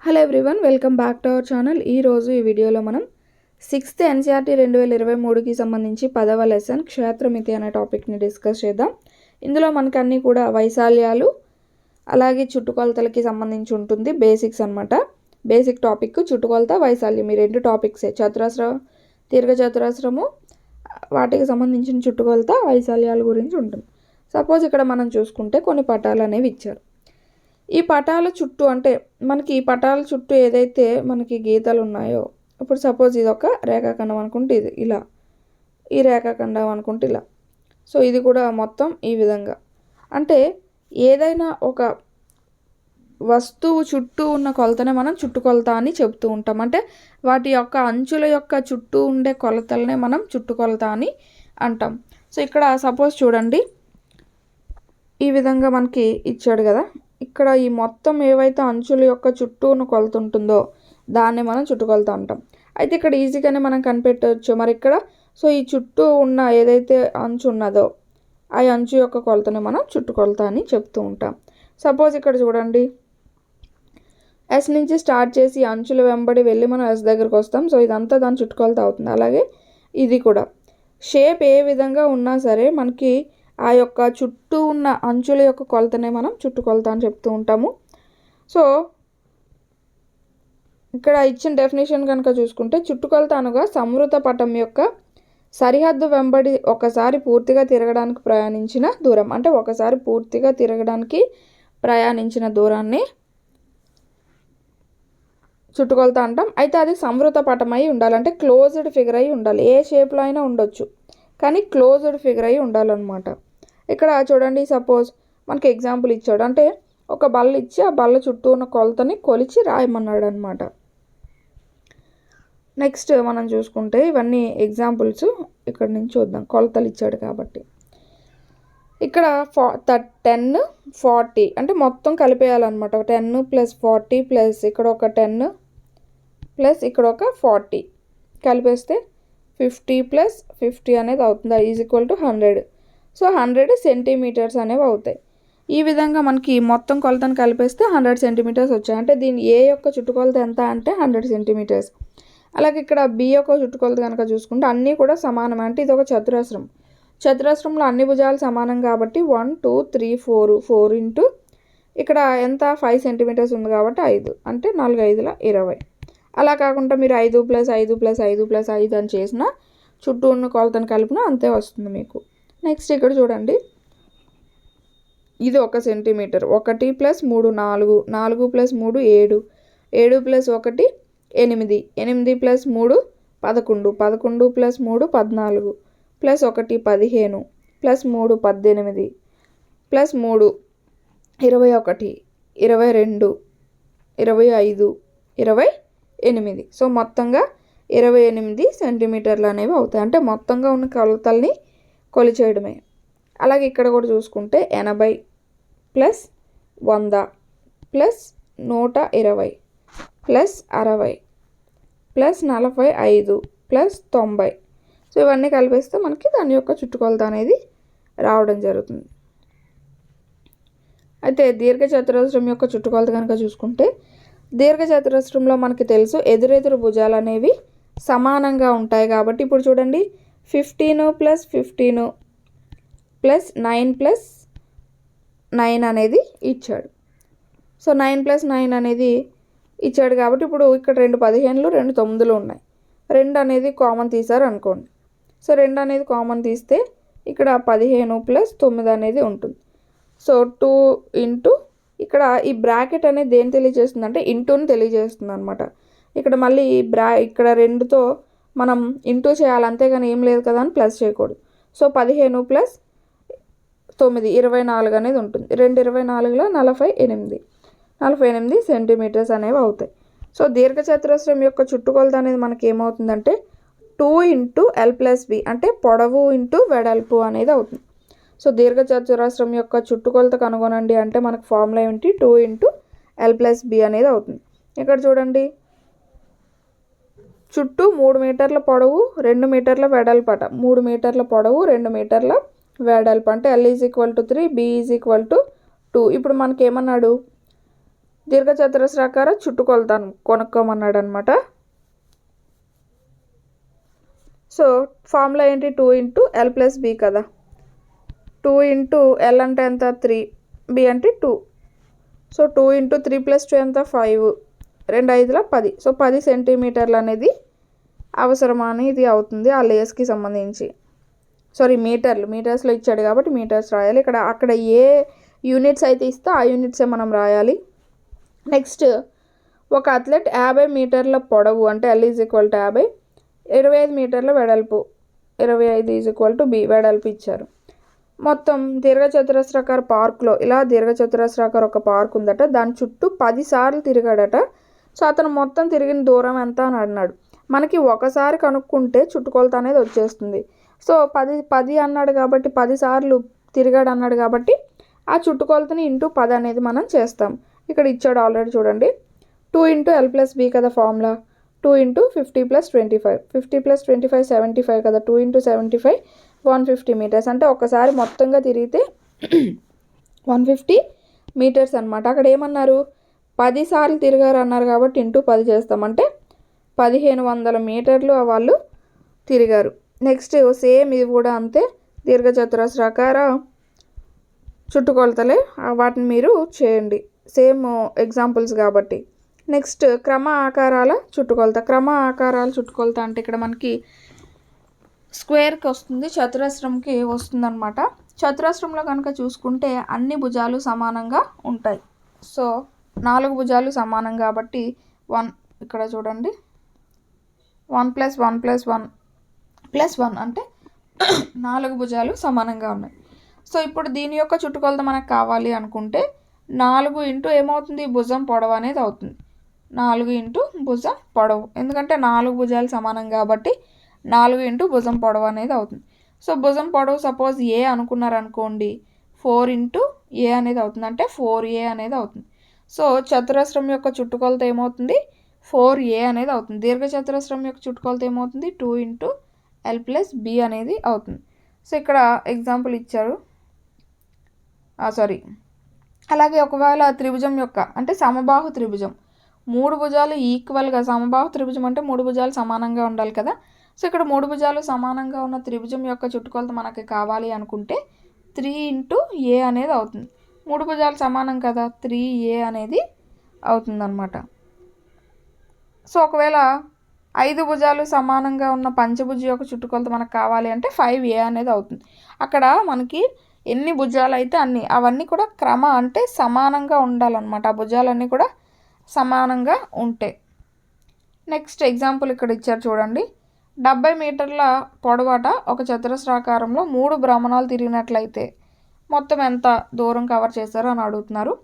Hello everyone, welcome back to our channel. ఈరోజు ఈ వీడియోలో మనం 6th NCERT 2023కి సంబంధించి 10వ లెసన్ క్షేత్రమితి అనే టాపిక్ని డిస్కస్ చేద్దాం. ఇందులో మనకు అన్నీ కూడా వైశాల్యాలు అలాగే చుట్టుకొలతలకి సంబంధించి ఉంటుంది. బేసిక్స్ అనమాట. బేసిక్ టాపిక్ చుట్టుకొలత, వైశాల్యం ఈ రెండు టాపిక్సే. చతురస్రం, దీర్ఘచతురస్రము, వాటికి సంబంధించిన చుట్టుకొలత, వైశాల్యాల గురించి ఉంటుంది. సపోజ్ ఇక్కడ మనం చూసుకుంటే కొన్ని పటాలు అనేవి ఇచ్చారు. ఈ పటాల చుట్టూ అంటే మనకి ఈ పటాల చుట్టూ ఏదైతే మనకి గీతలు ఉన్నాయో, ఇప్పుడు సపోజ్ ఇది ఒక రేఖాఖండం అనుకుంటే ఇది ఇలా, ఈ రేఖాఖండం అనుకుంటే ఇలా. సో ఇది కూడా మొత్తం ఈ విధంగా. అంటే ఏదైనా ఒక వస్తువు చుట్టూ ఉన్న కొలతనే మనం చుట్టుకొలత అని చెప్తూ ఉంటాం. అంటే వాటి యొక్క అంచుల యొక్క చుట్టూ ఉండే కొలతలనే మనం చుట్టుకొలత అని అంటాం. సో ఇక్కడ సపోజ్ చూడండి, ఈ విధంగా మనకి ఇచ్చాడు కదా. ఇక్కడ ఈ మొత్తం ఏవైతే అంచుల యొక్క చుట్టూ ఉన్న కొలత ఉంటుందో దాన్ని మనం చుట్టుకొలత అంటాం. అయితే ఇక్కడ ఈజీగానే మనం కనిపెట్టవచ్చు. మరి ఇక్కడ సో ఈ చుట్టూ ఉన్న ఏదైతే అంచు ఉన్నదో ఆ అంచు యొక్క కొలతని మనం చుట్టుకొలత అని చెప్తూ ఉంటాం. సపోజ్ ఇక్కడ చూడండి, ఎస్ నుంచి స్టార్ట్ చేసి అంచుల వెంబడి వెళ్ళి మనం ఎస్ దగ్గరకు వస్తాం. సో ఇదంతా దాని చుట్టుకొలత అవుతుంది. అలాగే ఇది కూడా షేప్ ఏ విధంగా ఉన్నా సరే మనకి ఆ యొక్క చుట్టూ ఉన్న అంచుల యొక్క కొలతనే మనం చుట్టుకొలత అని చెప్తూ ఉంటాము. సో ఇక్కడ ఇచ్చిన డెఫినేషన్ కనుక చూసుకుంటే, చుట్టుకొలత అనగా సంవృత పటం యొక్క సరిహద్దు వెంబడి ఒకసారి పూర్తిగా తిరగడానికి ప్రయాణించిన దూరం. అంటే ఒకసారి పూర్తిగా తిరగడానికి ప్రయాణించిన దూరాన్ని చుట్టుకొలత అంటాం. అయితే అది సంవృత పటం అయి ఉండాలి, అంటే క్లోజ్డ్ ఫిగర్ అయి ఉండాలి. ఏ షేప్లో అయినా ఉండొచ్చు కానీ క్లోజ్డ్ ఫిగర్ అయి ఉండాలన్నమాట. ఇక్కడ చూడండి, సపోజ్ మనకి ఎగ్జాంపుల్ ఇచ్చాడు. అంటే ఒక బల్ల ఇచ్చి ఆ బల్ల చుట్టూ ఉన్న కొలతని కొలిచి రాయమన్నాడు అనమాట. నెక్స్ట్ మనం చూసుకుంటే ఇవన్నీ ఎగ్జాంపుల్స్ ఇక్కడ నుంచి చూద్దాం. కొలతలు ఇచ్చాడు కాబట్టి ఇక్కడ 10, 40 అంటే మొత్తం కలిపేయాలన్నమాట. 10 + 40 ప్లస్ ఇక్కడ ఒక 10 ప్లస్ ఇక్కడ ఒక 40 కలిపేస్తే 50 + 50 అనేది అవుతుంది. = 100. సో 100 సెంటీమీటర్స్ అనేవి అవుతాయి. ఈ విధంగా మనకి మొత్తం కొలతను కలిపేస్తే 100 సెంటీమీటర్స్ వచ్చాయి. అంటే దీని ఏ యొక్క చుట్టుకొలత ఎంత అంటే 100 సెంటీమీటర్స్. అలాగే ఇక్కడ బి యొక్క చుట్టుకొలత కనుక చూసుకుంటే అన్నీ కూడా సమానం. అంటే ఇది ఒక చతురస్రం. చతురస్రంలో అన్ని భుజాలు సమానం కాబట్టి 1, 2, 3, 4 ఇంటూ ఇక్కడ ఎంత 5 సెంటీమీటర్స్ ఉంది కాబట్టి 5 అంటే 4, 5, 20. అలా కాకుండా మీరు 5 + 5 + 5 + 5 అని చేసిన చుట్టూ ఉన్న కొలతను కలిపినా అంతే వస్తుంది మీకు. నెక్స్ట్ ఇక్కడ చూడండి, ఇది 1 సెంటీమీటర్. 1 + 3 4, 4 + 3 7, 7 + 1 8, 8 + 3 11, 11 + 3 14, +1 15, +3 18, +3 21, 22, 25, 28. సో మొత్తంగా 28 సెంటీమీటర్లు అనేవి అవుతాయి. అంటే మొత్తంగా ఉన్న కొలతల్ని కొలిచేయడమే. అలాగే ఇక్కడ కూడా చూసుకుంటే 80 + 100 + 120 + 60 + 45 + 90. సో ఇవన్నీ కలిపేస్తే మనకి దాని యొక్క చుట్టుకొలత అనేది రావడం జరుగుతుంది. అయితే దీర్ఘచతురస్రం యొక్క చుట్టుకొలత కనుక చూసుకుంటే, దీర్ఘచతురస్రంలో మనకి తెలుసు ఎదురెదురు భుజాలు అనేవి సమానంగా ఉంటాయి కాబట్టి ఇప్పుడు చూడండి, 15 + 15 + 9 + 9 అనేది ఇచ్చాడు. సో 9 + 9 అనేది ఇచ్చాడు కాబట్టి ఇప్పుడు ఇక్కడ 2 15లు 2 9లు ఉన్నాయి. 2 అనేది కామన్ తీశారు అనుకోండి. సో 2 అనేది కామన్ తీస్తే ఇక్కడ 15 + 9 అనేది ఉంటుంది. సో 2 ఇంటూ ఇక్కడ ఈ బ్రాకెట్ అనేది దేని తెలియజేస్తుంది అంటే ఇంటూని తెలియజేస్తుంది అనమాట. ఇక్కడ మళ్ళీ ఇక్కడ 2తో మనం ఇంటూ చేయాలి, అంతేగాని ఏం లేదు కదా అని ప్లస్ చేయకూడదు. సో 15 + 9 24 అనేది ఉంటుంది. 2 24లో 48, 48 సెంటీమీటర్స్ అనేవి అవుతాయి. సో దీర్ఘచతురస్రం యొక్క చుట్టుకొలత అనేది మనకి ఏమవుతుందంటే 2 × L + B అంటే పొడవు ఇంటూ వెడల్పు అనేది అవుతుంది. సో దీర్ఘచతురస్రం యొక్క చుట్టుకొలత కనుగొనండి అంటే మనకు ఫార్ములా ఏంటి, 2 × L + B అనేది అవుతుంది. ఇక్కడ చూడండి, చుట్టూ 3 మీటర్ల పొడవు 2 మీటర్ల వెడల్పు అట. 3 మీటర్ల పొడవు 2 మీటర్ల వెడల్పు అంటే L = 3, B = 2. ఇప్పుడు మనకేమన్నాడు, దీర్ఘచతురస్రాకార చుట్టుకొలత కొనుక్కోమన్నాడు అనమాట. సో ఫార్ములా ఏంటి, 2 × L + B కదా. 2 × L అంటే ఎంత 3, B అంటే 2. సో 2 × 3 + 2 ఎంత 5, 2 5 10. సో 10 సెంటీమీటర్లు అనేది అవసరమని ఇది అవుతుంది ఆ లేస్కి సంబంధించి. సారీ మీటర్స్లో ఇచ్చాడు కాబట్టి మీటర్స్ రాయాలి. అక్కడ ఏ యూనిట్స్ అయితే ఇస్తే ఆ యూనిట్సే మనం రాయాలి. నెక్స్ట్ ఒక అథ్లెట్ 50 మీటర్ల పొడవు అంటే L = 50, 25 మీటర్ల వెడల్పు 25 B వెడల్పు ఇచ్చారు. మొత్తం దీర్ఘచతురస్రాకార పార్క్లో ఇలా దీర్ఘచతురస్రాకార ఒక పార్క్ ఉందట, దాని చుట్టూ 10 సార్లు తిరిగాడట. సో అతను మొత్తం తిరిగిన దూరం ఎంత అని అన్నాడు. మనకి ఒకసారి కనుక్కుంటే చుట్టుకొలత అనేది వచ్చేస్తుంది. సో 10 అన్నాడు కాబట్టి 10 సార్లు తిరిగాడు అన్నాడు కాబట్టి ఆ చుట్టుకొలతని ఇంటూ 10 అనేది మనం చేస్తాం. ఇక్కడ ఇచ్చాడు ఆల్రెడీ చూడండి. 2 × L + B కదా ఫార్ములా. 2 × 50 + 25, 50 + 25 75 కదా. 2 × 75 150 మీటర్స్ అంటే ఒకసారి మొత్తంగా తిరిగితే 150 మీటర్స్ అనమాట. అక్కడ ఏమన్నారు 10 సార్లు తిరిగారు అన్నారు కాబట్టి ఇంటూ 10 చేస్తామంటే 1500 మీటర్లు వాళ్ళు తిరిగారు. నెక్స్ట్ సేమ్ ఇది కూడా అంతే, దీర్ఘచతురస్రాకార చుట్టుకొలతలే, వాటిని మీరు చేయండి సేమ్ ఎగ్జాంపుల్స్ కాబట్టి. నెక్స్ట్ క్రమ ఆకారాల చుట్టుకొలత. క్రమ ఆకారాల చుట్టుకొలత అంటే ఇక్కడ మనకి స్క్వేర్కి వస్తుంది, చతురస్రంకి వస్తుంది అనమాట. చతురస్రంలో కనుక చూసుకుంటే అన్ని భుజాలు సమానంగా ఉంటాయి. సో 4 భుజాలు సమానం కాబట్టి 1 ఇక్కడ చూడండి 1 + 1 + 1 + 1 అంటే 4 భుజాలు సమానంగా ఉన్నాయి. సో ఇప్పుడు దీని యొక్క చుట్టుకొలత మనకు కావాలి అనుకుంటే 4 × ఏమవుతుంది భుజం పొడవు అనేది అవుతుంది. 4 × భుజం పొడవు, ఎందుకంటే 4 భుజాలు సమానం కాబట్టి 4 × భుజం పొడవు అనేది అవుతుంది. సో భుజం పొడవు సపోజ్ A అనుకున్నారనుకోండి, 4 × A అనేది అవుతుంది, అంటే 4A అనేది అవుతుంది. సో చతురస్రం యొక్క చుట్టుకొలత ఏమవుతుంది 4A అనేది అవుతుంది. దీర్ఘచతురస్రం యొక్క చుట్టుకొలత ఏమవుతుంది 2 × L + B అనేది అవుతుంది. సో ఇక్కడ ఎగ్జాంపుల్ ఇచ్చారు. అలాగే ఒకవేళ త్రిభుజం యొక్క అంటే సమబాహు త్రిభుజం, 3 భుజాలు ఈక్వల్గా, సమబాహు త్రిభుజం అంటే 3 భుజాలు సమానంగా ఉండాలి కదా. సో ఇక్కడ 3 భుజాలు సమానంగా ఉన్న త్రిభుజం యొక్క చుట్టుకొలత మనకి కావాలి అనుకుంటే 3 × A అనేది అవుతుంది. 3 భుజాలు సమానం కదా, 3A అనేది అవుతుందన్నమాట. సో ఒకవేళ 5 భుజాలు సమానంగా ఉన్న పంచభుజి యొక్క చుట్టుకొలత మనకు కావాలి అంటే 5A అనేది అవుతుంది. అక్కడ మనకి ఎన్ని భుజాలు అయితే అవన్నీ కూడా అంటే సమానంగా ఉండాలన్నమాట. ఆ భుజాలన్నీ కూడా సమానంగా ఉంటాయి. నెక్స్ట్ ఎగ్జాంపుల్ ఇక్కడ ఇచ్చారు చూడండి. 70 మీటర్ల పొడవట ఒక చతురస్రాకారంలో 3 భ్రమణాలు తిరిగినట్లయితే మొత్తం ఎంత దూరం కవర్ చేశారో అని అడుగుతున్నారు.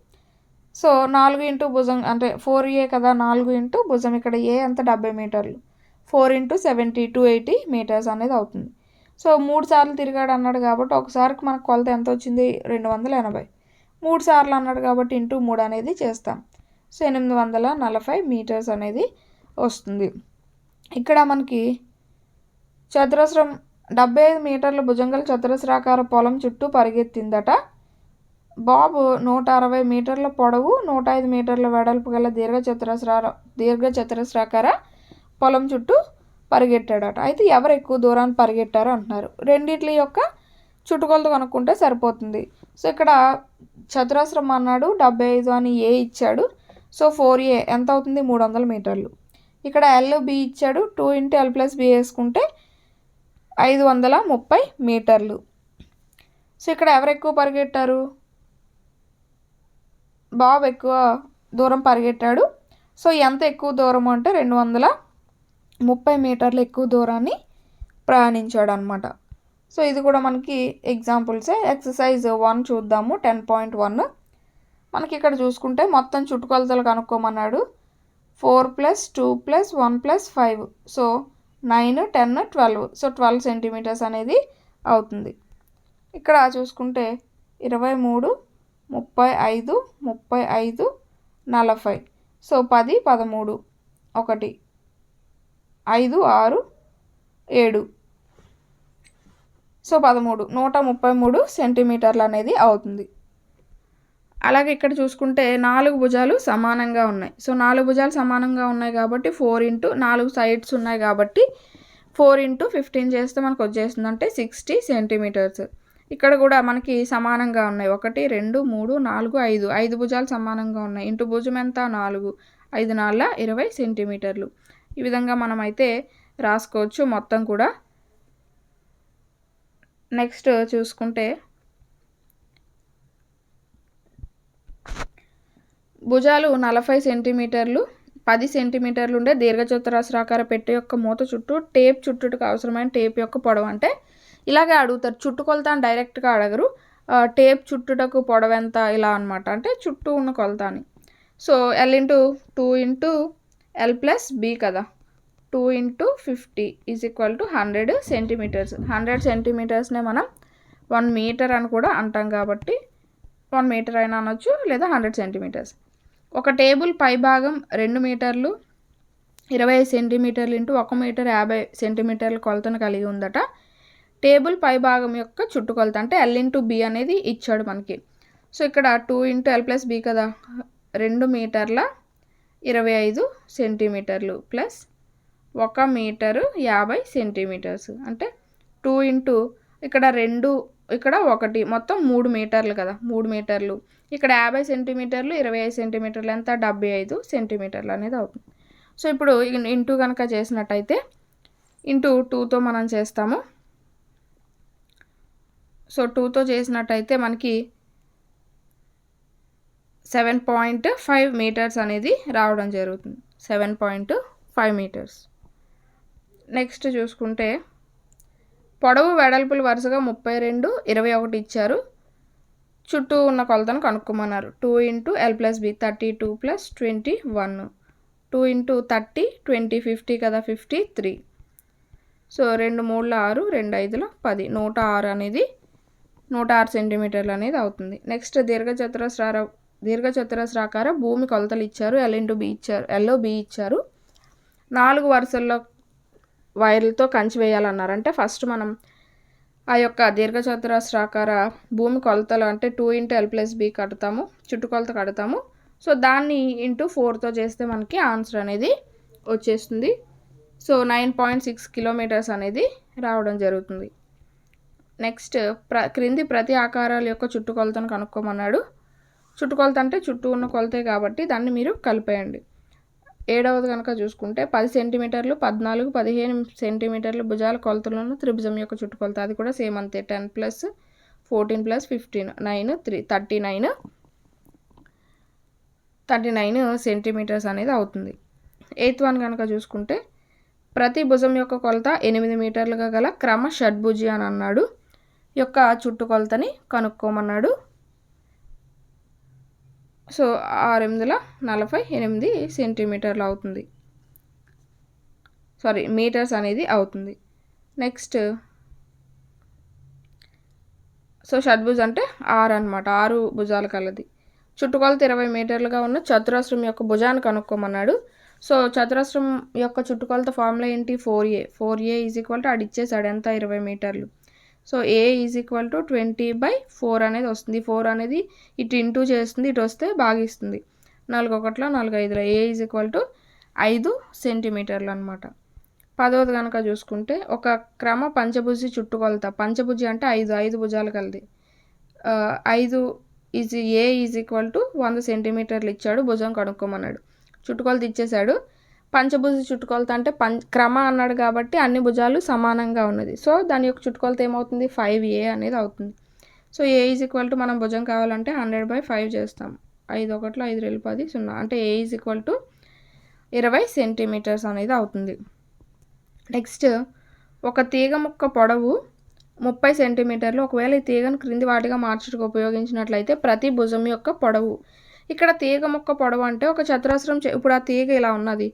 సో 4 × భుజం అంటే 4A కదా, 4 × భుజం ఇక్కడ A ఎంత 70 మీటర్లు, 4 × 70 280 మీటర్స్ అనేది అవుతుంది. సో 3 సార్లు తిరిగాడు అన్నాడు కాబట్టి ఒకసారికి మనకు కొలత ఎంత వచ్చింది 280. 3 సార్లు అన్నాడు కాబట్టి ఇంటూ 3 అనేది చేస్తాం. సో 840 మీటర్స్ అనేది వస్తుంది. ఇక్కడ మనకి చతురస్రం 75 మీటర్ల భుజంగల చతురస్రాకార పొలం చుట్టూ పరిగెత్తిందట. బాబు 160 మీటర్ల పొడవు 105 మీటర్ల వెడల్పు గల దీర్ఘచతురస్రాకార పొలం చుట్టూ పరిగెట్టాడట. అయితే ఎవరు ఎక్కువ దూరాన్ని పరిగెట్టారో అంటున్నారు. రెండిట్ల యొక్క చుట్టుకొలత కనుక్కుంటే సరిపోతుంది. సో ఇక్కడ చతురస్రం అన్నాడు, 75 అని A ఇచ్చాడు. సో 4A ఎంత అవుతుంది 300 మీటర్లు. ఇక్కడ LB ఇచ్చాడు, 2 × L + B వేసుకుంటే 530 మీటర్లు. సో ఇక్కడ ఎవరు ఎక్కువ పరిగెట్టారు, బాబు ఎక్కువ దూరం పరిగెట్టాడు. సో ఎంత ఎక్కువ దూరం అంటే 230 మీటర్లు ఎక్కువ దూరాన్ని ప్రయాణించాడు అనమాట. సో ఇది కూడా మనకి ఎగ్జాంపుల్సే. ఎక్సర్సైజ్ 1 చూద్దాము 10.1. మనకి ఇక్కడ చూసుకుంటే మొత్తం చుట్టుకొలతలు కనుక్కోమన్నాడు. 4 + 2 + 1 + 5 సో 9 10 12 సో 12 సెంటీమీటర్స్ అనేది అవుతుంది. ఇక్కడ చూసుకుంటే 23 35 35 40 సో 10 13 1 5 6 7 సో 13 133 సెంటీమీటర్లు అనేది అవుతుంది. అలాగే ఇక్కడ చూసుకుంటే 4 భుజాలు సమానంగా ఉన్నాయి. సో 4 భుజాలు సమానంగా ఉన్నాయి కాబట్టి 4 ఇంటూ 4 సైడ్స్ ఉన్నాయి కాబట్టి 4 ఇంటూ 15 చేస్తే మనకు వచ్చేస్తుంది అంటే 60 సెంటీమీటర్స్. ఇక్కడ కూడా మనకి సమానంగా ఉన్నాయి. 1 2 3 4 5 5 భుజాలు సమానంగా ఉన్నాయి. ఇంటూ భుజం ఎంత 4, 5 4 20 సెంటీమీటర్లు. ఈ విధంగా మనం అయితే రాసుకోవచ్చు మొత్తం కూడా. నెక్స్ట్ చూసుకుంటే భుజాలు 40 సెంటీమీటర్లు 10 సెంటీమీటర్లు ఉండే దీర్ఘచతురస్రాకార పెట్టె యొక్క మూత చుట్టూ టేప్ చుట్టుటకు అవసరమైన టేప్ యొక్క పొడవు. అంటే ఇలాగే అడుగుతారు, చుట్టుకొలత అని డైరెక్ట్గా అడగరు. టేప్ చుట్టుటకు పొడవు ఎంత ఇలా అనమాట, అంటే చుట్టూ ఉన్న కొలత అని. So L into 2 into L plus B కదా, 2 into 50 is equal to 100 centimetres. 100 సెంటీమీటర్స్నే మనం 1 మీటర్ అని కూడా అంటాం కాబట్టి 1 మీటర్ అయినా అనొచ్చు, లేదా 100 సెంటీమీటర్స్. ఒక టేబుల్ పై భాగం 2 మీటర్లు 25 సెంటీమీటర్లు ఇంటూ 1 మీటర్ 50 సెంటీమీటర్ల కొలతను కలిగి ఉందట. టేబుల్ పై భాగం యొక్క చుట్టుకొలత అంటే L ఇంటూ B అనేది ఇచ్చాడు మనకి. సో ఇక్కడ 2 ఇంటూ L ప్లస్ B కదా, 2 మీటర్ల 25 సెంటీమీటర్లు ప్లస్ 1 మీటరు 50 సెంటీమీటర్స్. అంటే 2 ఇంటూ ఇక్కడ 2 ఇక్కడ 1 మొత్తం 3 మీటర్లు కదా, 3 మీటర్లు ఇక్కడ 50 సెంటీమీటర్లు 25 సెంటీమీటర్లు ఎంత 75 సెంటీమీటర్లు అనేది అవుతుంది. సో ఇప్పుడు ఇంటూ కనుక చేసినట్టయితే ఇంటూ 2తో మనం చేస్తాము. సో 2తో చేసినట్టయితే మనకి 7.5 మీటర్స్ అనేది రావడం జరుగుతుంది. 7.5 మీటర్స్. నెక్స్ట్ చూసుకుంటే పొడవు వెడల్పులు వరుసగా 32 21 ఇచ్చారు. చుట్టూ ఉన్న కొలతను కనుక్కోమన్నారు. 2 into L plus B 32 plus 21, 2 into 30 20 50 కదా 53. సో 2 3 6 2 5 10 106 అనేది 106 సెంటీమీటర్లు అనేది అవుతుంది. నెక్స్ట్ దీర్ఘచతురస్రాకార భూమి కొలతలు ఇచ్చారు. L ఇంటూ B ఇచ్చారు, L B ఇచ్చారు. 4 వరుసల్లో వైర్లతో కంచి వేయాలన్నారు. అంటే ఫస్ట్ మనం ఆ యొక్క దీర్ఘచతురస్రాకార భూమి కొలతలు అంటే 2 ఇంటూ L ప్లస్ B కడతాము, చుట్టుకొలత కడతాము. సో దాన్ని ఇంటూ 4తో చేస్తే మనకి ఆన్సర్ అనేది వచ్చేస్తుంది. సో 9.6 కిలోమీటర్స్ అనేది రావడం జరుగుతుంది. నెక్స్ట్ క్రింది ప్రతి ఆకారాల యొక్క చుట్టుకొలతను కనుక్కోమన్నాడు. చుట్టుకొలత అంటే చుట్టూ ఉన్న కొలతే కాబట్టి దాన్ని మీరు కలిపేయండి. 7వది కనుక చూసుకుంటే 10 సెంటీమీటర్లు 14 15 సెంటీమీటర్లు భుజాల కొలతలను త్రిభుజం యొక్క చుట్టుకొలత. అది కూడా సేమ్ అంతే, 10 ప్లస్ 14 ప్లస్ 15 9 39 సెంటీమీటర్స్ అనేది అవుతుంది. 8th వన్ కనుక చూసుకుంటే ప్రతి భుజం యొక్క కొలత 8 మీటర్లుగా గల క్రమ షడ్భుజి అని అన్నాడు. యొక్క చుట్టుకొలతని కనుక్కోమన్నాడు. సో 6 48 సెంటీమీటర్లు అవుతుంది, మీటర్స్ అనేది అవుతుంది. నెక్స్ట్ సో షడ్భుజ్ అంటే 6 అనమాట, 6 భుజాలు కలది. చుట్టుకొలత 20 మీటర్లుగా ఉన్న చతురస్రం యొక్క భుజాన్ని కనుక్కోమన్నాడు. సో చతురస్రం యొక్క చుట్టుకొలత ఫార్ములా ఏంటి 4a ఈజ్ ఈక్వల్ టు అడిచ్చేసాడు ఎంత 20 మీటర్లు. So a is equal to 20/4 అనేది వస్తుంది. 4 అనేది ఇటు ఇంటూ చేస్తుంది, ఇటు వస్తే భాగిస్తుంది. 4 1 4 5 a ఈజ్ ఈక్వల్ టు 5 సెంటీమీటర్లు అనమాట. 10వది కనుక చూసుకుంటే ఒక క్రమ పంచభుజి చుట్టుకొలత. పంచభుజి అంటే 5 భుజాలు కలది. 5 a ఈజ్ ఈక్వల్ టు 100 సెంటీమీటర్లు ఇచ్చాడు. భుజం కనుక్కోమన్నాడు. చుట్టుకొలత ఇచ్చేసాడు. పంచభుజి చుట్టుకొలత అంటే క్రమ అన్నాడు కాబట్టి అన్ని భుజాలు సమానంగా ఉన్నది. సో దాని యొక్క చుట్టుకొలత ఏమవుతుంది 5a అనేది అవుతుంది. So a is equal to మనం భుజం కావాలంటే 100/5 చేస్తాం. 5 1 5 2 10 0 అంటే a is equal to 20 centimetres అనేది అవుతుంది. నెక్స్ట్ ఒక తీగ ముక్క పొడవు 30 సెంటీమీటర్లు. ఒకవేళ ఈ తీగను క్రింది వాటిగా మార్చుటకు ఉపయోగించినట్లయితే ప్రతి భుజం యొక్క పొడవు. ఇక్కడ తీగ ముక్క పొడవు అంటే ఒక చతురస్రం, ఇప్పుడు ఆ తీగ ఇలా ఉన్నది,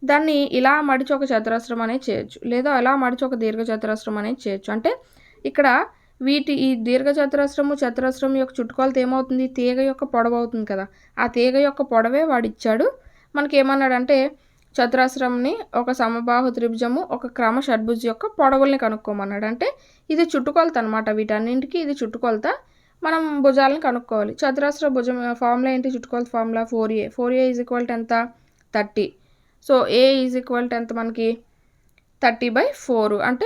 దాన్ని ఇలా మడిచి ఒక చతురస్రం అనేది చేయొచ్చు, లేదా అలా మడిచి ఒక దీర్ఘచతురస్రం అనేది చేయొచ్చు. అంటే ఇక్కడ ఈ చతురస్రం యొక్క చుట్టుకొలత ఏమవుతుంది తీగ యొక్క పొడవు అవుతుంది కదా. ఆ తీగ యొక్క పొడవే వాడు ఇచ్చాడు. మనకి ఏమన్నాడంటే చతురస్రంని ఒక సమబాహు త్రిభుజము ఒక క్రమ షడ్భుజి యొక్క పొడవుల్ని కనుక్కోమన్నాడు. అంటే ఇది చుట్టుకొలత అనమాట, వీటన్నింటికి ఇది చుట్టుకొలత. మనం భుజాలను కనుక్కోవాలి. చతురస్ర భుజం ఫార్ములా ఏంటి? చుట్టుకొలత formula 4a. 4a is equal to ఎంత? 30. So a is equal to ఎంత మనకి? 30/4 అంటే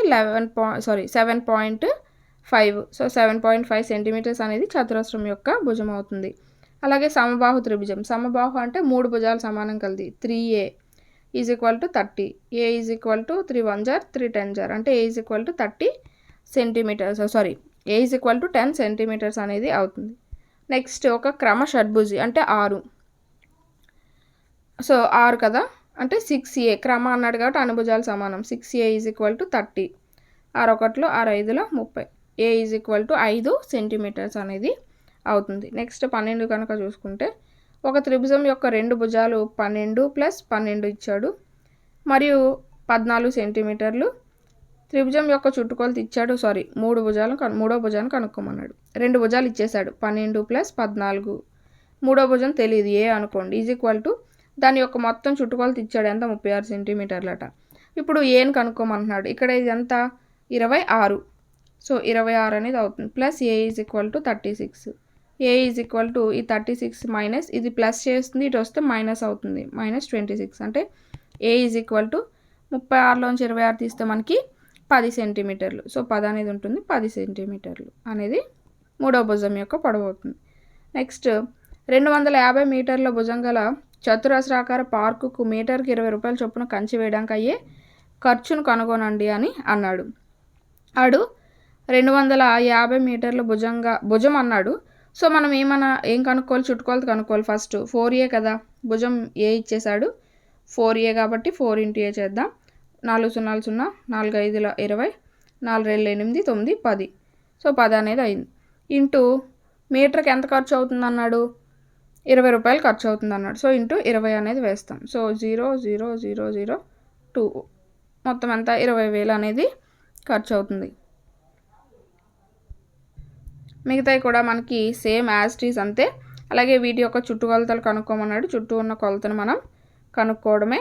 7.5. సో 7.5 సెంటీమీటర్స్ అనేది చతురస్రం యొక్క భుజం అవుతుంది. అలాగే సమబాహు త్రిభుజం. సమబాహు అంటే 3 భుజాలు సమానం కలిది. 3a is equal to 30. a is equal to 3 1 జార్ 3 10 జార్ అంటే a is equal to 30 centimetres. a is equal to 10 centimetres అనేది అవుతుంది. నెక్స్ట్ ఒక క్రమ షడ్భుజి అంటే 6. సో 6 కదా, అంటే 6a క్రమ అన్నాడు కాబట్టి అన్ని భుజాలు సమానం. 6a is equal to 30. 6 1 6 5 30. a is equal to 5 centimetres అనేది అవుతుంది. నెక్స్ట్ 12 కనుక చూసుకుంటే ఒక త్రిభుజం యొక్క 2 భుజాలు 12 + 12 ఇచ్చాడు మరియు 14 సెంటీమీటర్లు. త్రిభుజం యొక్క చుట్టుకొలత ఇచ్చాడు. మూడో భుజాలను కనుక్కోమన్నాడు. 2 భుజాలు ఇచ్చేసాడు 12 + 14. మూడో భుజం తెలియదు ఏ అనుకోండి. ఈజ్ ఈక్వల్ టు దాని యొక్క మొత్తం చుట్టుకొలత ఇచ్చాడు ఎంత? 36 సెంటీమీటర్లట. ఇప్పుడు ఏని కనుక్కోమంటున్నాడు. ఇక్కడ ఇది ఎంత? 26. సో 26 అనేది అవుతుంది. Plus a is equal to 36. a is equal to ఈ 36 మైనస్ ఇది ప్లస్ చేస్తుంది, ఇటు వస్తే మైనస్ అవుతుంది. -26 అంటే a ఈజ్ ఈక్వల్ టు 36లోంచి 26 తీస్తే మనకి 10 సెంటీమీటర్లు. సో 10 అనేది ఉంటుంది. 10 సెంటీమీటర్లు అనేది మూడో భుజం యొక్క పొడవు అవుతుంది. నెక్స్ట్ 250 మీటర్ల భుజం గల చతురస్రాకార పార్కుకు మీటర్కి 20 రూపాయల చొప్పున కంచి వేయడానికి అయ్యే ఖర్చును కనుగొనండి అని అన్నాడు. 250 మీటర్ల భుజం అన్నాడు. సో మనం ఏం కనుక్కోవాలి? చుట్టుకొలత కనుక్కోవాలి. ఫస్ట్ 4a కదా, భుజం a ఇచ్చేసాడు. 4a కాబట్టి 4 × a చేద్దాం. 4 0 0 4 5 20 4 2 8 9 10. సో 10 అనేది అయింది. ఇంటూ మీటర్కి ఎంత ఖర్చు అవుతుంది అన్నాడు? 20 రూపాయలు ఖర్చు అవుతుంది అన్నాడు. సో ఇంటూ 20 అనేది వేస్తాం. సో 0 0 0 0 2 మొత్తం ఎంత? 20,000 అనేది ఖర్చు అవుతుంది. మిగతాయి కూడా మనకి సేమ్ యాజ్ ఇట్ ఈజ్ అంతే. అలాగే వీటి యొక్క చుట్టుకొలతలు కనుక్కోమన్నాడు. చుట్టూ ఉన్న కొలతను మనం కనుక్కోవడమే.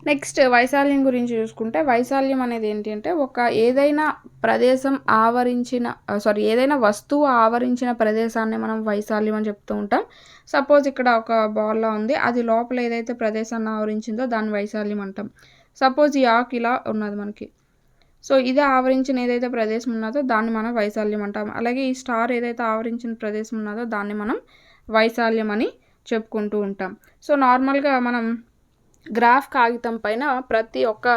నెక్స్ట్ వైశాల్యం గురించి చూసుకుంటే వైశాల్యం అనేది ఏంటి అంటే ఏదైనా వస్తువు ఆవరించిన ప్రదేశాన్ని మనం వైశాల్యం అని చెప్తూ ఉంటాం. సపోజ్ ఇక్కడ ఒక బాల్లా ఉంది, అది లోపల ఏదైతే ప్రదేశాన్ని ఆవరించిందో దాన్ని వైశాల్యం అంటాం. సపోజ్ ఈ ఆకు ఇలా ఉన్నది మనకి. సో ఇది ఆవరించిన ఏదైతే ప్రదేశం ఉన్నదో దాన్ని మనం వైశాల్యం అంటాం. అలాగే ఈ స్టార్ ఏదైతే ఆవరించిన ప్రదేశం ఉన్నదో దాన్ని మనం వైశాల్యం అని చెప్పుకుంటూ ఉంటాం. సో నార్మల్గా మనం గ్రాఫ్ కాగితం పైన ప్రతి ఒక్క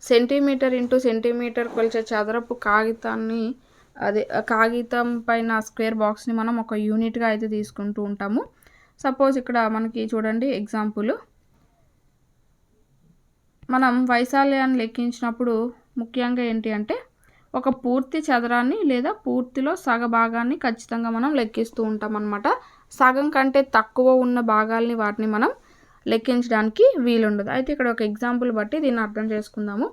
సెంటీమీటర్ ఇంటూ సెంటీమీటర్ కొలిచే చదరపు కాగితం పైన స్క్వేర్ బాక్స్ని మనం ఒక యూనిట్గా అయితే తీసుకుంటూ ఉంటాము. సపోజ్ ఇక్కడ మనకి చూడండి ఎగ్జాంపుల్, మనం వైశాల్యాన్ని లెక్కించినప్పుడు ముఖ్యంగా ఏంటి అంటే ఒక పూర్తి చదరాన్ని లేదా పూర్తిలో సగభాగాన్ని ఖచ్చితంగా మనం లెక్కిస్తూ ఉంటాం అన్నమాట. సగం కంటే తక్కువ ఉన్న భాగాల్ని వాటిని మనం లెక్కించడానికి వీలుండదు. అయితే ఇక్కడ ఒక ఎగ్జాంపుల్ బట్టి దీన్ని అర్థం చేసుకుందాము.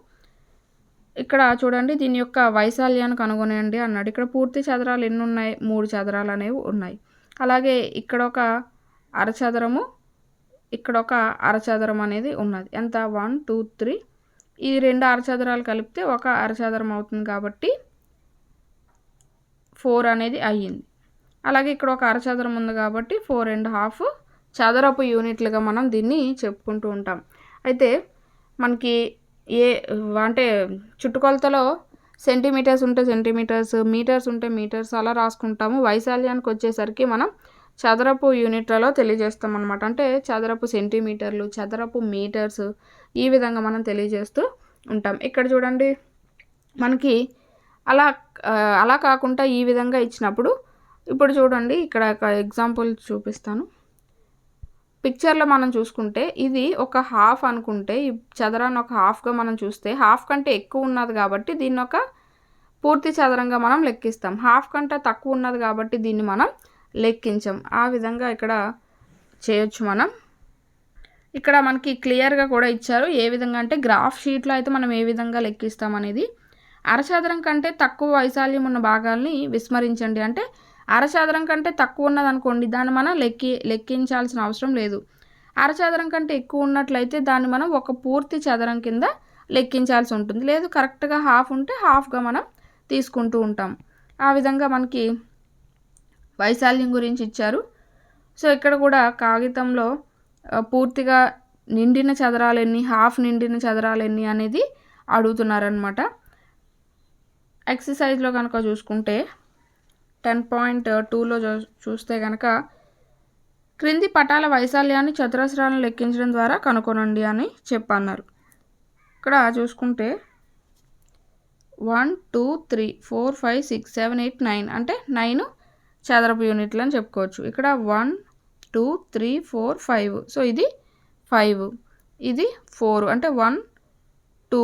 ఇక్కడ చూడండి, దీని యొక్క వైశాల్యాన్ని కనుగొనండి అన్నాడు. ఇక్కడ పూర్తి చదరాలు ఎన్ని ఉన్నాయి? 3 చదరాలు అనేవి ఉన్నాయి. అలాగే ఇక్కడ ఒక అరచదరము, ఇక్కడ ఒక అరచదరం అనేది ఉన్నది. ఎంత? 1 2 3. ఈ 2 అరచదరాలు కలిపితే ఒక అరచదరం అవుతుంది కాబట్టి 4 అనేది అయ్యింది. అలాగే ఇక్కడ ఒక అరచదరం ఉంది కాబట్టి 4.5 చదరపు యూనిట్లుగా మనం దీన్ని చెప్పుకుంటూ ఉంటాం. అయితే మనకి అంటే చుట్టుకొలతలో సెంటీమీటర్స్ ఉంటే సెంటీమీటర్స్, మీటర్స్ ఉంటే మీటర్స్ అలా రాసుకుంటాము. వైశాల్యానికి వచ్చేసరికి మనం చదరపు యూనిట్లలో తెలియజేస్తాం అన్నమాట. అంటే చదరపు సెంటీమీటర్లు, చదరపు మీటర్స్, ఈ విధంగా మనం తెలియజేస్తూ ఉంటాం. ఇక్కడ చూడండి మనకి అలా కాకుండా ఈ విధంగా ఇచ్చినప్పుడు, ఇప్పుడు చూడండి ఇక్కడ ఒక ఎగ్జాంపుల్ చూపిస్తాను. పిక్చర్లో మనం చూసుకుంటే ఇది ఒక హాఫ్ అనుకుంటే, ఈ చదరాన్ని ఒక హాఫ్గా మనం చూస్తే హాఫ్ కంటే ఎక్కువ ఉన్నది కాబట్టి దీన్ని ఒక పూర్తి చదరంగా మనం లెక్కిస్తాం. హాఫ్ కంటే తక్కువ ఉన్నది కాబట్టి దీన్ని మనం లెక్కించాం. ఆ విధంగా ఇక్కడ చేయొచ్చు మనం. ఇక్కడ మనకి క్లియర్గా కూడా ఇచ్చారు ఏ విధంగా అంటే గ్రాఫ్ షీట్లో అయితే మనం ఏ విధంగా లెక్కిస్తాం అనేది. అరచదరం కంటే తక్కువ వైశాల్యం ఉన్న భాగాల్ని విస్మరించండి. అంటే అరచదరం కంటే తక్కువ ఉన్నది అనుకోండి, దాన్ని మనం లెక్కించాల్సిన అవసరం లేదు. అరచదరం కంటే ఎక్కువ ఉన్నట్లయితే దాన్ని మనం ఒక పూర్తి చదరం కింద లెక్కించాల్సి ఉంటుంది. లేదు కరెక్ట్గా హాఫ్ ఉంటే హాఫ్గా మనం తీసుకుంటూ ఉంటాం. ఆ విధంగా మనకి వైశాల్యం గురించి ఇచ్చారు. సో ఇక్కడ కూడా కాగితంలో పూర్తిగా నిండిన చదరాలు ఎన్ని, హాఫ్ నిండిన చదరాలు ఎన్ని అనేది అడుగుతున్నారనమాట. ఎక్సర్సైజ్లో కనుక చూసుకుంటే 10.2లో చూస్తే కనుక క్రింది పటాల వైశాల్యాన్ని చతురస్రాలను లెక్కించడం ద్వారా కనుగొనండి అని చెప్పన్నారు. ఇక్కడ చూసుకుంటే 1 2 3 4 5 6 7 8 9 అంటే 9 చదరపు యూనిట్లు అని చెప్పుకోవచ్చు. ఇక్కడ 1 2 3 4 5, సో ఇది 5, ఇది 4 అంటే 1 2,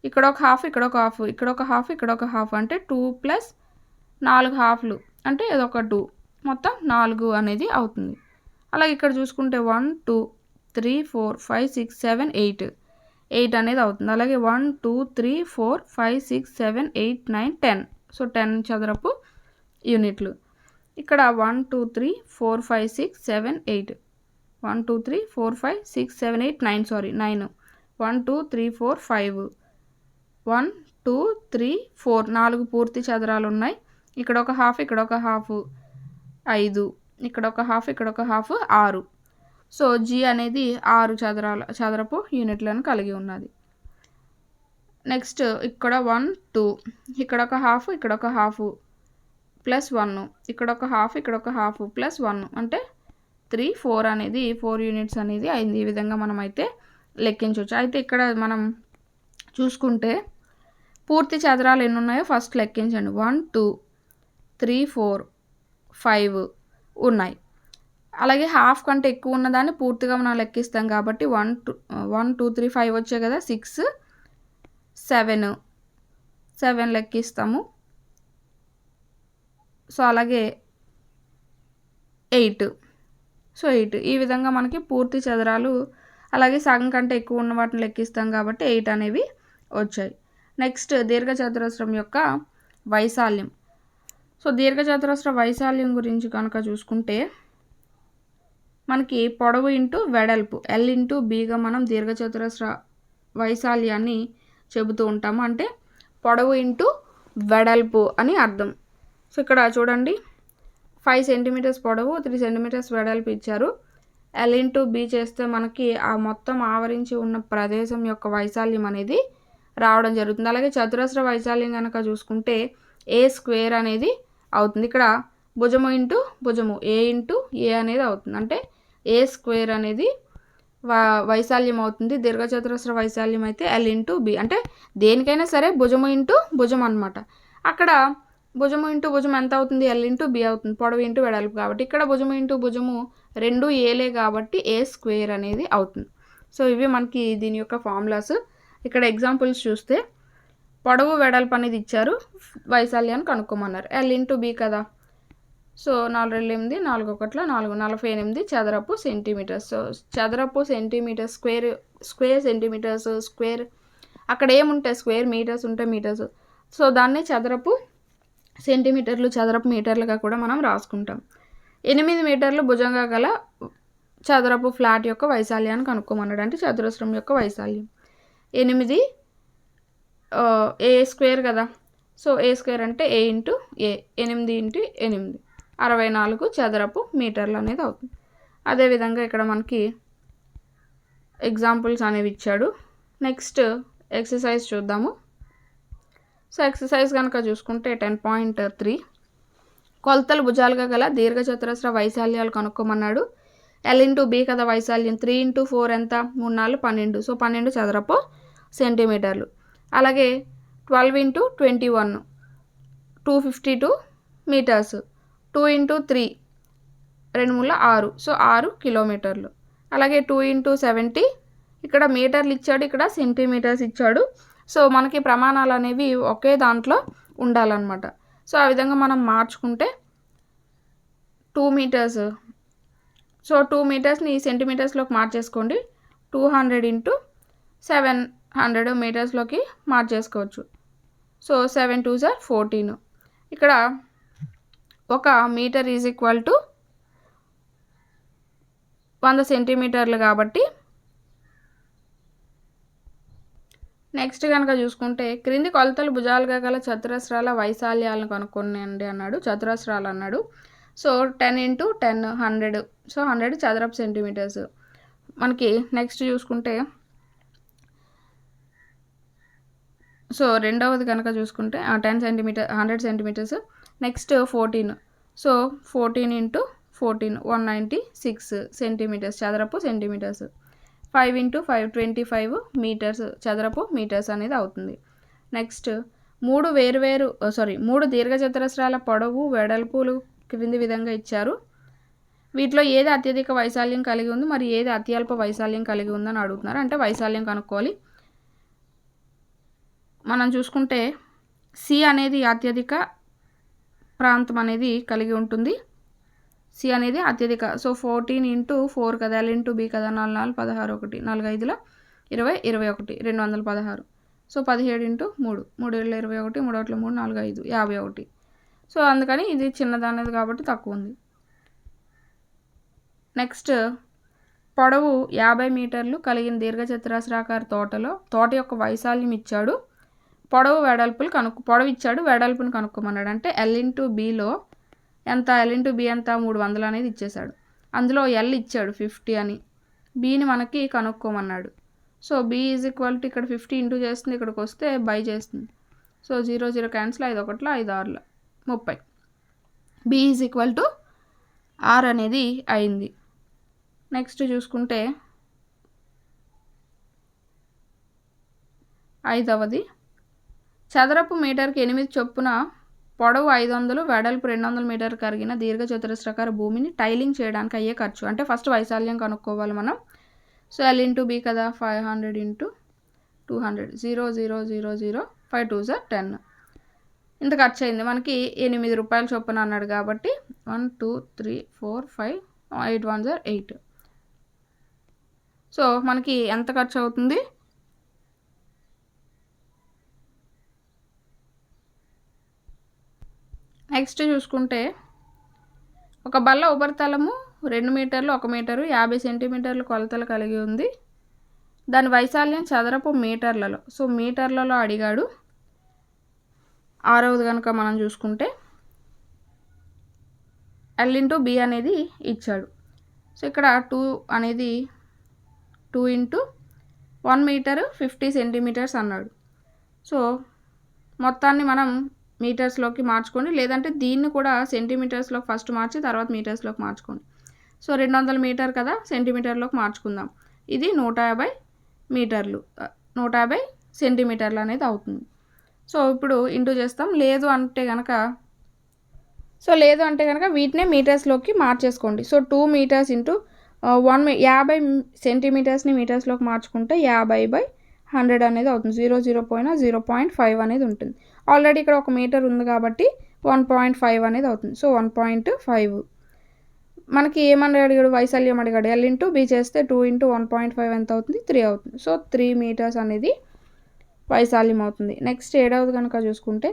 ఇక్కడ ఒక హాఫ్, ఇక్కడ ఒక హాఫ్, ఇక్కడ ఒక హాఫ్, ఇక్కడ ఒక హాఫ్ అంటే 2 ప్లస్ 4 హాఫ్లు అంటే ఇదొక 2, మొత్తం 4 అనేది అవుతుంది. అలాగే ఇక్కడ చూసుకుంటే 1 2 3 4 5 6 7 8 అనేది అవుతుంది. అలాగే 1 2 3 4 5 6 7 8 9 10, సో 10 చదరపు యూనిట్లు. ఇక్కడ 1 2 3 4 5 6 7 8, 1 2 3 4 5 6 7 8 9, సారీ 9, 1 2 3 4 5, 1 2 3 4, 4 పూర్తి చదరాలు ఉన్నాయి. ఇక్కడ ఒక హాఫ్, ఇక్కడ ఒక హాఫ్ 5, ఇక్కడ ఒక హాఫ్, ఇక్కడ ఒక హాఫ్ 6, సో జీ అనేది 6 చదరపు యూనిట్లను కలిగి ఉన్నది. నెక్స్ట్ ఇక్కడ 1 2, ఇక్కడ ఒక హాఫ్, ఇక్కడ ఒక హాఫ్ ప్లస్ 1, ఇక్కడ ఒక హాఫ్, ఇక్కడ ఒక హాఫ్ ప్లస్ 1 అంటే 3 4 అనేది 4 యూనిట్స్ అనేది అయింది. ఈ విధంగా మనం అయితే లెక్కించవచ్చు. అయితే ఇక్కడ మనం చూసుకుంటే పూర్తి చదరాలు ఎన్ని ఉన్నాయో ఫస్ట్ లెక్కించండి. 1 2 3 4 5 ఉన్నాయి. అలాగే హాఫ్ కంటే ఎక్కువ ఉన్నదాన్ని పూర్తిగా మనం లెక్కిస్తాం కాబట్టి 1 2 3 5 వచ్చాయి కదా, 6 7 లెక్కిస్తాము. సో అలాగే 8, సో 8, ఈ విధంగా మనకి పూర్తి చదరాలు అలాగే సగం కంటే ఎక్కువ ఉన్న వాటిని లెక్కిస్తాం కాబట్టి 8 అనేవి వచ్చాయి. నెక్స్ట్ దీర్ఘచతురస్రం యొక్క వైశాల్యం. సో దీర్ఘచతురస్ర వైశాల్యం గురించి కనుక చూసుకుంటే మనకి పొడవు ఇంటూ వెడల్పు ఎల్ ఇంటూ బీగా మనం దీర్ఘచతురస్ర వైశాల్యాన్ని చెబుతూ ఉంటాము. అంటే పొడవు ఇంటూ వెడల్పు అని అర్థం. సో ఇక్కడ చూడండి 5 సెంటీమీటర్స్ పొడవు 3 సెంటీమీటర్స్ వెడల్పు ఇచ్చారు. ఎల్ ఇంటూ బి చేస్తే మనకి ఆ మొత్తం ఆవరించి ఉన్న ప్రదేశం యొక్క వైశాల్యం అనేది రావడం జరుగుతుంది. అలాగే చతురస్ర వైశాల్యం కనుక చూసుకుంటే ఏ స్క్వేర్ అనేది అవుతుంది. ఇక్కడ భుజము ఇంటూ భుజము ఏ ఇంటూ ఏ అనేది అవుతుంది. అంటే ఏ స్క్వేర్ అనేది వైశాల్యం అవుతుంది. దీర్ఘచతురస్ర వైశాల్యం అయితే ఎల్ ఇంటూ బి, అంటే దేనికైనా సరే భుజము ఇంటూ భుజం అనమాట. అక్కడ భుజము ఇంటూ భుజం ఎంత అవుతుంది, ఎల్ ఇంటూ బి అవుతుంది, పొడవు ఇంటూ వెడల్పు కాబట్టి. ఇక్కడ భుజము ఇంటూ భుజము 2 ఏలే కాబట్టి ఏ స్క్వేర్ అనేది అవుతుంది. సో ఇవి మనకి దీని యొక్క ఫార్ములాస్. ఇక్కడ ఎగ్జాంపుల్స్ చూస్తే పొడవు వెడల్పు అనేది ఇచ్చారు, వైశాల్యాన్ని కనుక్కోమన్నారు. ఎల్ ఇంటూ బి కదా, సో 4 8 4 1 4 48 చదరపు సెంటీమీటర్స్. సో చదరపు సెంటీమీటర్ స్క్వేర్ సెంటీమీటర్స్ స్క్వేర్, అక్కడ ఏముంటాయి స్క్వేర్, మీటర్స్ ఉంటాయి మీటర్స్, సో దాన్ని చదరపు సెంటీమీటర్లు చదరపు మీటర్లుగా కూడా మనం రాసుకుంటాం. 8 మీటర్లు భుజంగా గల చదరపు ఫ్లాట్ యొక్క వైశాల్యాన్ని కనుక్కోమన్నాడు. అంటే చతురస్రం యొక్క వైశాల్యం 8 ఏ స్క్వేర్ కదా, సో ఏ స్క్వేర్ అంటే ఏ ఇంటూ ఏ, 8 ఇంటూ 8 64 చదరపు మీటర్లు అనేది అవుతుంది. అదేవిధంగా ఇక్కడ మనకి ఎగ్జాంపుల్స్ అనేవి ఇచ్చాడు. నెక్స్ట్ ఎక్సర్సైజ్ చూద్దాము. సో ఎక్సర్సైజ్ కనుక చూసుకుంటే 10.3 కొలతలు భుజాలుగా గల దీర్ఘచతురస్ర వైశాల్యాలు కనుక్కోమన్నాడు. ఎల్ ఇంటూ బి కదా వైశాల్యం, 3 ఇంటూ 4 ఎంత, 3 4 12, సో 12 చదరపు సెంటీమీటర్లు. అలాగే 12 ఇంటూ 21 252 మీటర్స్, 2 ఇంటూ 3 2 3 6, సో 6 కిలోమీటర్లు. అలాగే 2 ఇంటూ 70, ఇక్కడ మీటర్లు ఇచ్చాడు, ఇక్కడ సెంటీమీటర్స్ ఇచ్చాడు. సో మనకి ప్రమాణాలు అనేవి ఒకే దాంట్లో ఉండాలన్నమాట. సో ఆ విధంగా మనం మార్చుకుంటే 2 మీటర్స్, సో 2 మీటర్స్ని సెంటీమీటర్స్లోకి మార్చేసుకోండి. 200 ఇంటూ 700 మీటర్స్లోకి మార్చేసుకోవచ్చు. సో 7 2 14. ఇక్కడ 1 మీటర్ ఈజ్ ఈక్వల్ టు 100 సెంటీమీటర్లు కాబట్టి నెక్స్ట్ కనుక చూసుకుంటే క్రింది కొలతలు భుజాలుగా గల చతురస్రాల వైశాల్యాలను కనుక్కోండి అన్నాడు. చతురస్రాలు అన్నాడు. సో 10 × 10 100. సో 100 చదరపు సెంటీమీటర్స్. మనకి నెక్స్ట్ చూసుకుంటే సో రెండవది కనుక చూసుకుంటే 10 centimetre 100 centimetres. Next 14. So 14 × 14 196 centimetres చదరపు సెంటీమీటర్స్. 5 × 5 25 మీటర్స్ చదరపు మీటర్స్ అనేది అవుతుంది. నెక్స్ట్ 3 దీర్ఘచతురస్రాల పొడవు వెడల్పులు క్రింది విధంగా ఇచ్చారు. వీటిలో ఏది అత్యధిక వైశాల్యం కలిగి ఉంది మరి ఏది అత్యల్ప వైశాల్యం కలిగి ఉందని అడుగుతున్నారు. అంటే వైశాల్యం కనుక్కోవాలి. మనం చూసుకుంటే సి అనేది అత్యధిక ప్రాంతం అనేది కలిగి ఉంటుంది. సి అనేది అత్యధిక. సో 14 × 4 కదా, L × B కదా, 4 4 16 1 4 5 20 21 216. సో 17 × 3 3 7 21 3 1 3 4 5 51. సో అందుకని ఇది చిన్నదనేది కాబట్టి తక్కువ ఉంది. నెక్స్ట్ పొడవు 50 మీటర్లు కలిగిన దీర్ఘచతురస్రాకార తోట యొక్క వైశాల్యం ఇచ్చాడు. పొడవు ఇచ్చాడు, వెడల్పుని కనుక్కోమన్నాడు. అంటే L × Bలో ఎంత, L × B ఎంత 300 అనేది ఇచ్చేశాడు. అందులో L ఇచ్చాడు 50 అని, Bని మనకి కనుక్కోమన్నాడు. సో B = ఇక్కడ 50 ఇంటూ చేస్తుంది, ఇక్కడికి వస్తే బై చేస్తుంది. So 0 0 cancel, 5 1 5 6 30. B = R అనేది అయింది. నెక్స్ట్ చూసుకుంటే 5వది చదరపు మీటర్కి 8 చొప్పున పొడవు 500 వెడల్పు 200 మీటర్ కలిగిన దీర్ఘచతురస్రాకార భూమిని టైలింగ్ చేయడానికి అయ్యే ఖర్చు. అంటే ఫస్ట్ వైశాల్యం కనుక్కోవాలి మనం. సో L × B కదా, 500 × 200 0 0 0 0 5 2s 10. ఇంత ఖర్చు అయింది. మనకి 8 రూపాయలు చొప్పున అన్నాడు కాబట్టి 1 2 3 4 5 8 1s 8. సో మనకి ఎంత ఖర్చు అవుతుంది? నెక్స్ట్ చూసుకుంటే ఒక బల్ల ఉపరితలము 2 మీటర్లు 1 మీటరు 50 సెంటీమీటర్లు కొలతలు కలిగి ఉంది. దాని వైశాల్యం చదరపు మీటర్లలో. సో మీటర్లలో అడిగాడు. 6వది కనుక మనం చూసుకుంటే L × B అనేది ఇచ్చాడు. సో ఇక్కడ 2 అనేది 2 × 1 మీటరు 50 సెంటీమీటర్స్ అన్నాడు. సో మొత్తాన్ని మనం మీటర్స్లోకి మార్చుకోండి, లేదంటే దీన్ని కూడా సెంటీమీటర్స్లోకి ఫస్ట్ మార్చి తర్వాత మీటర్స్లోకి మార్చుకోండి. సో 200 మీటర్ కదా, సెంటీమీటర్లోకి మార్చుకుందాం. ఇది 150 మీటర్లు 150 సెంటీమీటర్లు అనేది అవుతుంది. సో ఇప్పుడు ఇంటూ చేస్తాం. లేదు అంటే కనుక వీటినే మీటర్స్లోకి మార్చేసుకోండి. సో 2 మీటర్స్ × 50 సెంటీమీటర్స్ని మీటర్స్లోకి మార్చుకుంటే 50/100 అనేది అవుతుంది. 0 0 పోయినా 0.5 అనేది ఉంటుంది. ఆల్రెడీ ఇక్కడ 1 మీటర్ ఉంది కాబట్టి 1.5 అనేది అవుతుంది. సో 1.5. మనకి ఏమని అడిగాడు? వైశాల్యం అడిగాడు. L × B చేస్తే 2 × 1.5 ఎంత అవుతుంది? 3 అవుతుంది. సో 3 మీటర్స్ అనేది వైశాల్యం అవుతుంది. నెక్స్ట్ 7వది కనుక చూసుకుంటే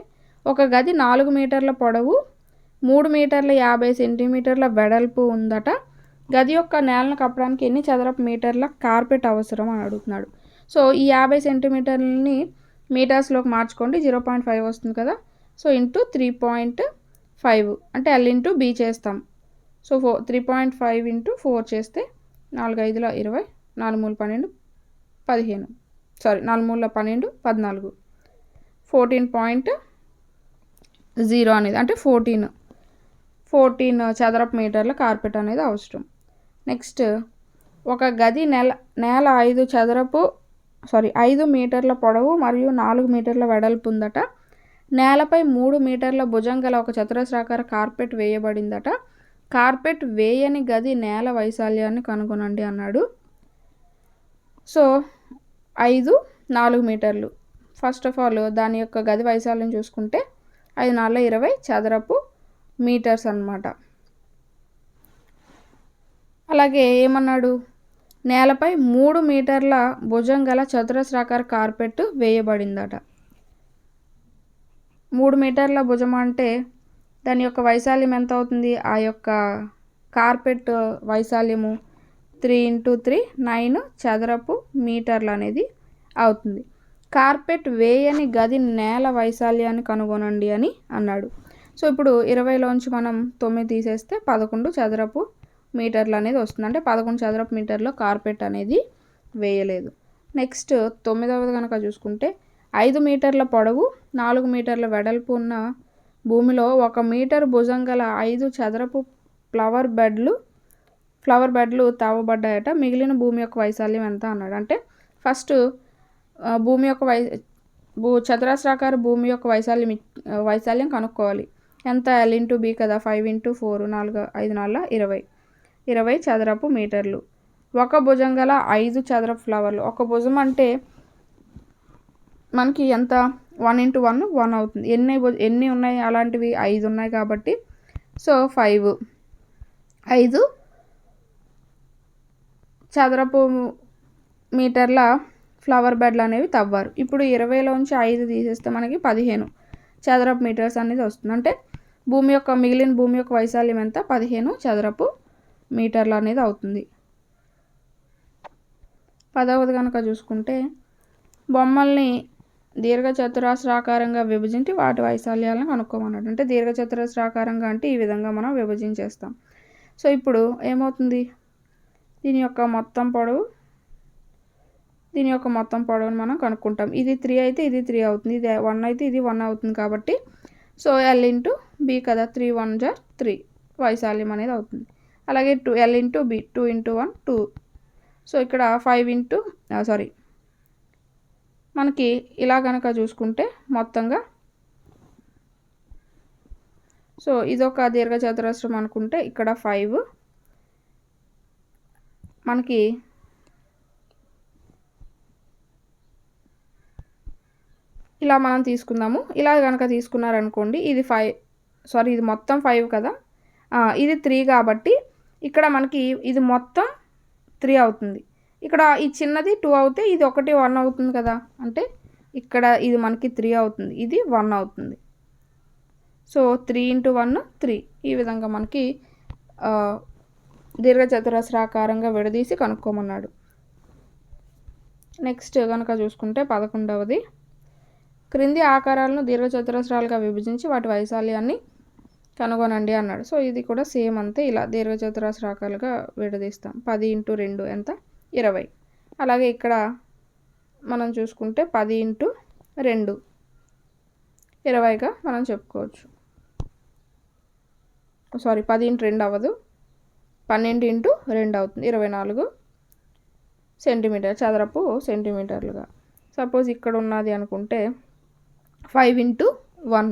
ఒక గది 4 మీటర్ల పొడవు 3 మీటర్ల 50 సెంటీమీటర్ల వెడల్పు ఉందట. గది యొక్క నేలను కప్పడానికి ఎన్ని చదరపు మీటర్ల కార్పెట్ అవసరం అని అడుగుతున్నాడు. సో ఈ 50 సెంటీమీటర్లని మీటర్స్లోకి మార్చుకోండి. 0.5 వస్తుంది కదా. సో ఇంటూ 3.5 అంటే L × B చేస్తాం. సో 3.5 × 4 చేస్తే 4 5 20 4 3 12 15 4 3 12 14 14.0 అనేది అంటే 14 చదరపు మీటర్ల కార్పెట్ అనేది అవసరం. నెక్స్ట్ ఒక గది నేల 5 మీటర్ల పొడవు మరియు 4 మీటర్ల వెడల్పు ఉందట. నేలపై 3 మీటర్ల భుజం గల ఒక చతురస్రాకార కార్పెట్ వేయబడిందట. కార్పెట్ వేయని గది నేల వైశాల్యాన్ని కనుగొనండి అన్నాడు. సో 5 4 మీటర్లు. ఫస్ట్ ఆఫ్ ఆల్ దాని యొక్క గది వైశాల్యం చూసుకుంటే 5 4 20 చదరపు మీటర్స్ అన్నమాట. అలాగే ఏమన్నాడు? నేలపై 3 మీటర్ల భుజం గల చతురస్రాకార కార్పెట్ వేయబడిందట. 3 మీటర్ల భుజం అంటే దాని యొక్క వైశాల్యం ఎంత అవుతుంది? ఆ యొక్క కార్పెట్ వైశాల్యము 3 × 3 9 చదరపు మీటర్లు అనేది అవుతుంది. కార్పెట్ వేయని గది నేల వైశాల్యాన్ని కనుగొనండి అని అన్నాడు. సో ఇప్పుడు 20లోంచి మనం 9 తీసేస్తే 11 చదరపు మీటర్లు అనేది వస్తుంది. అంటే 11 చదరపు మీటర్లో కార్పెట్ అనేది వేయలేదు. నెక్స్ట్ 9వది కనుక చూసుకుంటే 5 మీటర్ల పొడవు 4 మీటర్ల వెడల్పు ఉన్న భూమిలో 1 మీటర్ భుజం గల 5 చదరపు ఫ్లవర్ బెడ్లు తవ్వబడ్డాయట. మిగిలిన భూమి యొక్క వైశాల్యం ఎంత అన్నాడు. అంటే ఫస్ట్ భూమి యొక్క చతురస్రాకార భూమి యొక్క వైశాల్యం కనుక్కోవాలి. ఎంత? L × B కదా, 5 × 4 5 4 20 చదరపు మీటర్లు. 1 భుజం గల 5 చదరపు ఫ్లవర్లు. 1 భుజం అంటే మనకి ఎంత? 1 × 1 1 అవుతుంది. ఎన్ని ఉన్నాయి అలాంటివి? 5 ఉన్నాయి కాబట్టి సో 5 చదరపు మీటర్ల ఫ్లవర్ బెడ్లు అనేవి తవ్వారు. ఇప్పుడు 20లోంచి 5 తీసేస్తే మనకి 15 చదరపు మీటర్స్ అనేది వస్తుంది. అంటే మిగిలిన భూమి యొక్క వైశాల్యం ఎంత? 15 చదరపు మీటర్లు అనేది అవుతుంది. 10వది కనుక చూసుకుంటే బొమ్మల్ని దీర్ఘచతురస్రాకారంగా విభజించి వాటి వైశాల్యాలను కనుక్కోమన్నాడు. అంటే దీర్ఘచతురస్రాకారంగా అంటే ఈ విధంగా మనం విభజించేస్తాం. సో ఇప్పుడు ఏమవుతుంది? దీని యొక్క మొత్తం పొడవును మనం కనుక్కుంటాం. ఇది 3 అయితే ఇది 3 అవుతుంది. ఇది 1 అయితే ఇది 1 అవుతుంది. కాబట్టి సో L × B కదా, 3 1 3 వైశాల్యం అనేది అవుతుంది. అలాగే L × B 2 × 1 2. సో ఇక్కడ మనకి ఇలా కనుక చూసుకుంటే మొత్తంగా సో ఇదొక దీర్ఘచతురస్రం అనుకుంటే ఇక్కడ 5 మనకి ఇలా మనం తీసుకుందాము. ఇలా కనుక తీసుకున్నారనుకోండి, ఇది మొత్తం 5 కదా, ఇది 3 కాబట్టి ఇక్కడ మనకి ఇది మొత్తం 3 అవుతుంది. ఇక్కడ ఈ చిన్నది 2 అవుతే ఇది 1 అవుతుంది కదా, అంటే ఇక్కడ ఇది మనకి 3 అవుతుంది, ఇది 1 అవుతుంది. సో 3 × 1 3. ఈ విధంగా మనకి దీర్ఘచతురస్రాకారంగా విడదీసి కనుక్కోమన్నాడు. నెక్స్ట్ కనుక చూసుకుంటే 11వది క్రింది ఆకారాలను దీర్ఘచతురస్రాలుగా విభజించి వాటి వైశాల్యాన్ని కనుగొనండి అన్నాడు. సో ఇది కూడా సేమ్ అంతే, ఇలా దీర్ఘచతురస్రాకాలుగా విడదీస్తాం. 10 × 2 ఎంత? 20. అలాగే ఇక్కడ మనం చూసుకుంటే 10 × 2 20గా మనం చెప్పుకోవచ్చు. 10 × 2 అవ్వదు, 12 × 2 అవుతుంది. 24 సెంటీమీటర్ చదరపు సెంటీమీటర్లుగా. సపోజ్ ఇక్కడ ఉన్నది అనుకుంటే 5 × 1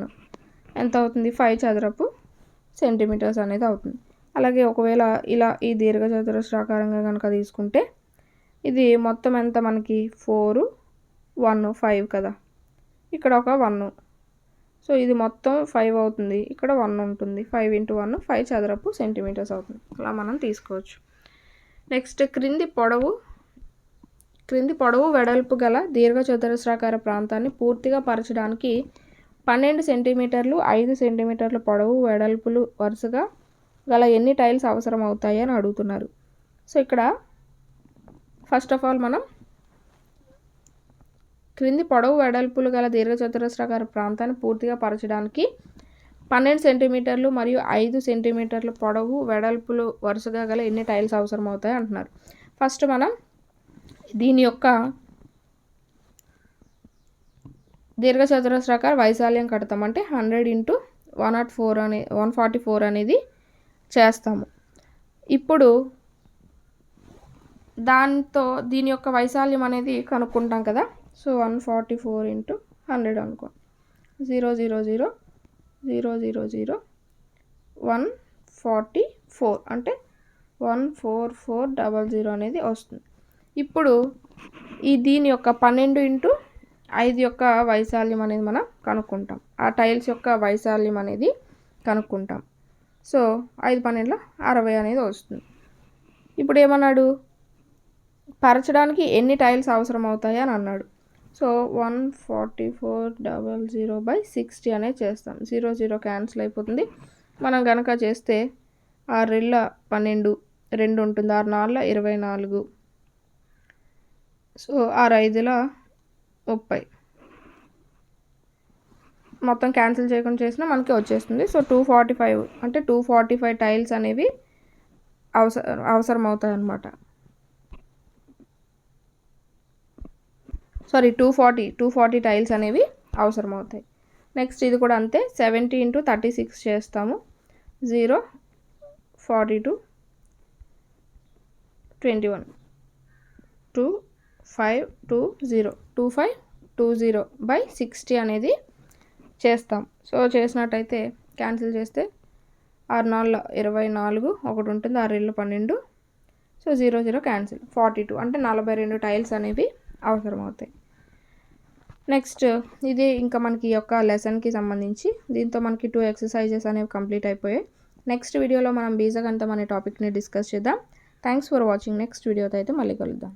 ఎంత అవుతుంది? 5 చదరపు సెంటీమీటర్స్ అనేది అవుతుంది. అలాగే ఒకవేళ ఇలా ఈ దీర్ఘచతురస్రాకారంగా కనుక తీసుకుంటే ఇది మొత్తం ఎంత మనకి? 4 1 5 కదా, ఇక్కడ ఒక 1. సో ఇది మొత్తం 5 అవుతుంది, ఇక్కడ 1 ఉంటుంది. 5 × 1 5 చదరపు సెంటీమీటర్స్ అవుతుంది. అలా మనం తీసుకోవచ్చు. నెక్స్ట్ క్రింది పొడవు వెడల్పు గల దీర్ఘచతురస్రాకార ప్రాంతాన్ని పూర్తిగా పరచడానికి 12 సెంటీమీటర్లు 5 సెంటీమీటర్ల పొడవు వెడల్పులు వరుసగా గల ఎన్ని టైల్స్ అవసరం అవుతాయి అని అడుగుతున్నారు. సో ఇక్కడ ఫస్ట్ ఆఫ్ ఆల్ మనం క్రింది పొడవు వెడల్పులు గల దీర్ఘచతురస్రాకార ప్రాంతాన్ని పూర్తిగా పరచడానికి 12 సెంటీమీటర్లు మరియు 5 సెంటీమీటర్ల పొడవు వెడల్పులు వరుసగా గల ఎన్ని టైల్స్ అవసరం అవుతాయి అంటున్నారు. ఫస్ట్ మనం దీని యొక్క దీర్ఘచతురస్రాకార వైశాల్యం కడతామంటే 100 × 144 అనేది చేస్తాము. ఇప్పుడు దాంతో దీని యొక్క వైశాల్యం అనేది కనుక్కుంటాం కదా. సో 144 × 100 అనుకో, 0 0 0 0 0 0 144 అంటే 14400 అనేది వస్తుంది. ఇప్పుడు దీని యొక్క 12 × 5 యొక్క వైశాల్యం అనేది మనం కనుక్కుంటాం. ఆ టైల్స్ యొక్క వైశాల్యం అనేది కనుక్కుంటాం. సో 5 12 60 అనేది వస్తుంది. ఇప్పుడు ఏమన్నాడు? పరచడానికి ఎన్ని టైల్స్ అవసరం అవుతాయి అని అన్నాడు. సో 14400/60 అనేది చేస్తాం. 0 0 క్యాన్సిల్ అయిపోతుంది. మనం కనుక చేస్తే 6 12 2 ఉంటుంది, 6 4 24. సో 6 5 30 మొత్తం క్యాన్సిల్ చేయకుండా చేసినా మనకి వచ్చేస్తుంది. సో 245 అంటే 245 టైల్స్ అనేవి అవసరం అవుతాయి అన్నమాట. సారీ 240 టైల్స్ అనేవి అవసరం అవుతాయి. నెక్స్ట్ ఇది కూడా అంతే 70 × 36 చేస్తాము. 0 42 21 2520 అనేది చేస్తాం. సో చేసినట్టయితే క్యాన్సిల్ చేస్తే 6 4 24 ఒకటి ఉంటుంది, 6 2 12. సో 0 క్యాన్సిల్ 42 అంటే 42 టైల్స్ అనేవి అవసరం అవుతాయి. నెక్స్ట్ ఇది ఇంకా మనకి ఈ యొక్క లెసన్కి సంబంధించి దీంతో మనకి 2 ఎక్సర్సైజెస్ అనేవి కంప్లీట్ అయిపోయాయి. నెక్స్ట్ వీడియోలో మనం బీజగణితం అనే టాపిక్ని డిస్కస్ చేద్దాం. Thanks for watching. నెక్స్ట్ వీడియోతో అయితే మళ్ళీ కలుద్దాం.